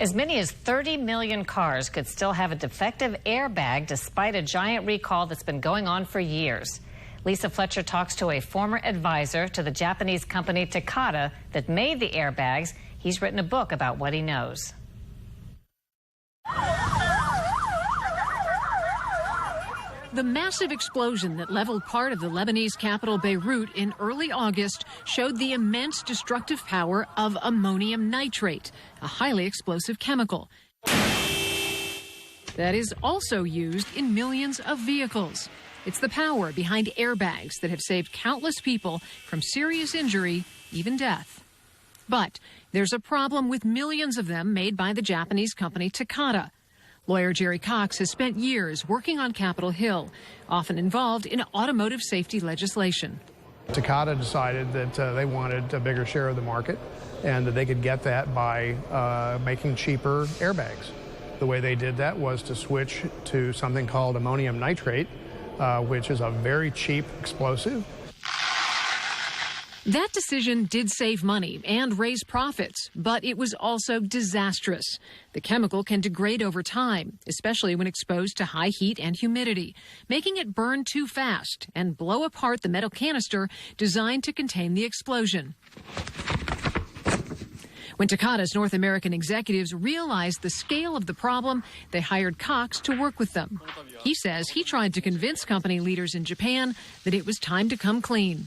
As many as 30 million cars could still have a defective airbag despite a giant recall that's been going on for years. Lisa Fletcher talks to a former advisor to the Japanese company Takata that made the airbags. He's written a book about what he knows. The massive explosion that leveled part of the Lebanese capital Beirut in early August showed the immense destructive power of ammonium nitrate, a highly explosive chemical that is also used in millions of vehicles. It's the power behind airbags that have saved countless people from serious injury, even death. But there's a problem with millions of them made by the Japanese company Takata. Lawyer Jerry Cox has spent years working on Capitol Hill, often involved in automotive safety legislation. Takata decided that they wanted a bigger share of the market and that they could get that by making cheaper airbags. The way they did that was to switch to something called ammonium nitrate, which is a very cheap explosive. That decision did save money and raise profits, but it was also disastrous. The chemical can degrade over time, especially when exposed to high heat and humidity, making it burn too fast and blow apart the metal canister designed to contain the explosion. When Takata's North American executives realized the scale of the problem, they hired Cox to work with them. He says he tried to convince company leaders in Japan that it was time to come clean.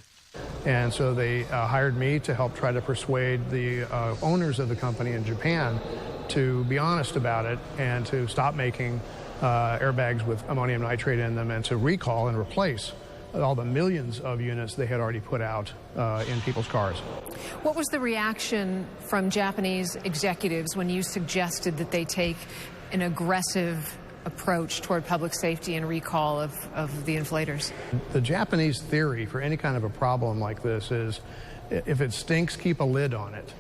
And so they hired me to help try to persuade the owners of the company in Japan to be honest about it and to stop making airbags with ammonium nitrate in them and to recall and replace all the millions of units they had already put out in people's cars. What was the reaction from Japanese executives when you suggested that they take an aggressive approach toward public safety and recall of the inflators? The Japanese theory for any kind of a problem like this is if it stinks, keep a lid on it.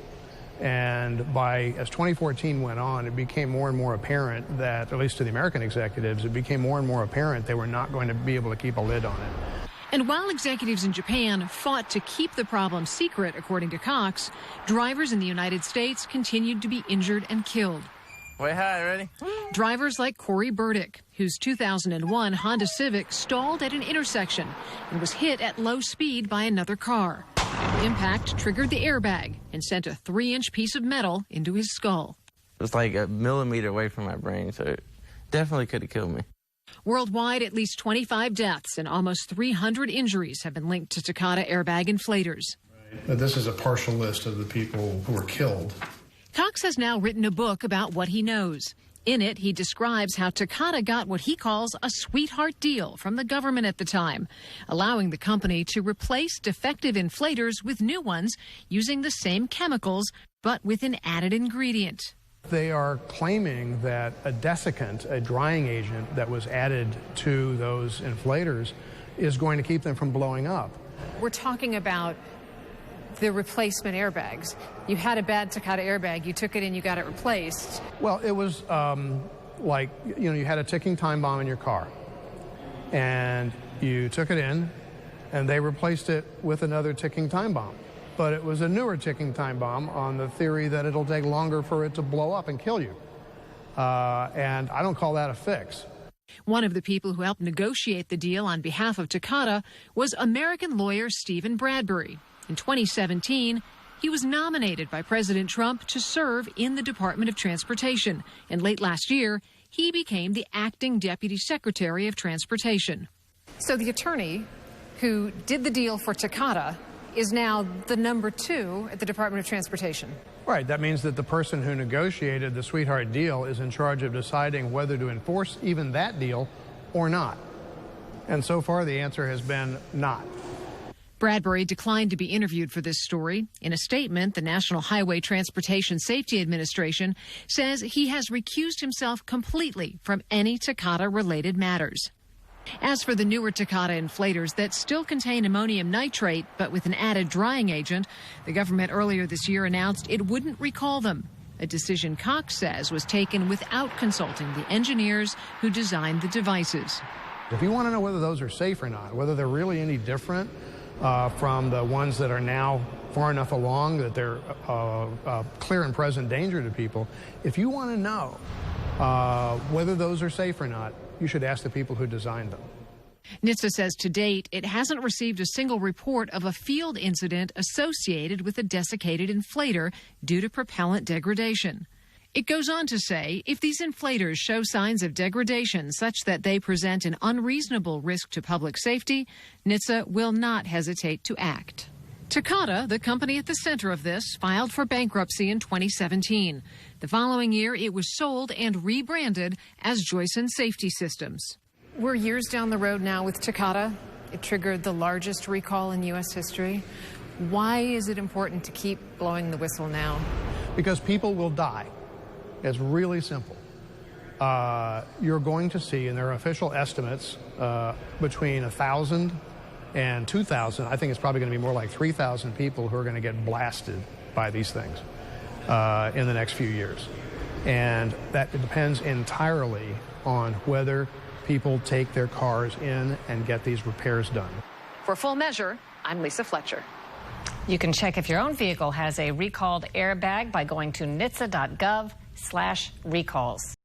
And as 2014 went on, it became more and more apparent that, at least to the American executives, it became more and more apparent they were not going to be able to keep a lid on it. And while executives in Japan fought to keep the problem secret, according to Cox, drivers in the United States continued to be injured and killed. Wait, hi, ready? Drivers like Corey Burdick, whose 2001 Honda Civic stalled at an intersection and was hit at low speed by another car. The impact triggered the airbag and sent a 3-inch piece of metal into his skull. It was like a millimeter away from my brain, so it definitely could have killed me. Worldwide, at least 25 deaths and almost 300 injuries have been linked to Takata airbag inflators. But this is a partial list of the people who were killed. Cox has now written a book about what he knows. In it, he describes how Takata got what he calls a sweetheart deal from the government at the time, allowing the company to replace defective inflators with new ones using the same chemicals, but with an added ingredient. They are claiming that a desiccant, a drying agent that was added to those inflators, is going to keep them from blowing up. We're talking about the replacement airbags. You had a bad Takata airbag, you took it and you got it replaced. Well, it was like, you had a ticking time bomb in your car, and you took it in, and they replaced it with another ticking time bomb. But it was a newer ticking time bomb on the theory that it'll take longer for it to blow up and kill you. And I don't call that a fix. One of the people who helped negotiate the deal on behalf of Takata was American lawyer Stephen Bradbury. In 2017, he was nominated by President Trump to serve in the Department of Transportation. And late last year, he became the acting Deputy Secretary of Transportation. So the attorney who did the deal for Takata is now the number 2 at the Department of Transportation. Right. That means that the person who negotiated the sweetheart deal is in charge of deciding whether to enforce even that deal or not. And so far, the answer has been not. Bradbury declined to be interviewed for this story. In a statement, the National Highway Transportation Safety Administration says he has recused himself completely from any Takata-related matters. As for the newer Takata inflators that still contain ammonium nitrate, but with an added drying agent, the government earlier this year announced it wouldn't recall them, a decision Cox says was taken without consulting the engineers who designed the devices. If you want to know whether those are safe or not, whether they're really any different from the ones that are now far enough along that they're a clear and present danger to people. If you want to know whether those are safe or not, you should ask the people who designed them. NHTSA says to date, it hasn't received a single report of a field incident associated with a desiccated inflator due to propellant degradation. It goes on to say, if these inflators show signs of degradation such that they present an unreasonable risk to public safety, NHTSA will not hesitate to act. Takata, the company at the center of this, filed for bankruptcy in 2017. The following year, it was sold and rebranded as Joyson Safety Systems. We're years down the road now with Takata. It triggered the largest recall in U.S. history. Why is it important to keep blowing the whistle now? Because people will die. It's really simple. You're going to see, and there are official estimates, between 1,000 and 2,000. I think it's probably going to be more like 3,000 people who are going to get blasted by these things in the next few years. And that depends entirely on whether people take their cars in and get these repairs done. For Full Measure, I'm Lisa Fletcher. You can check if your own vehicle has a recalled airbag by going to NHTSA.gov/recalls.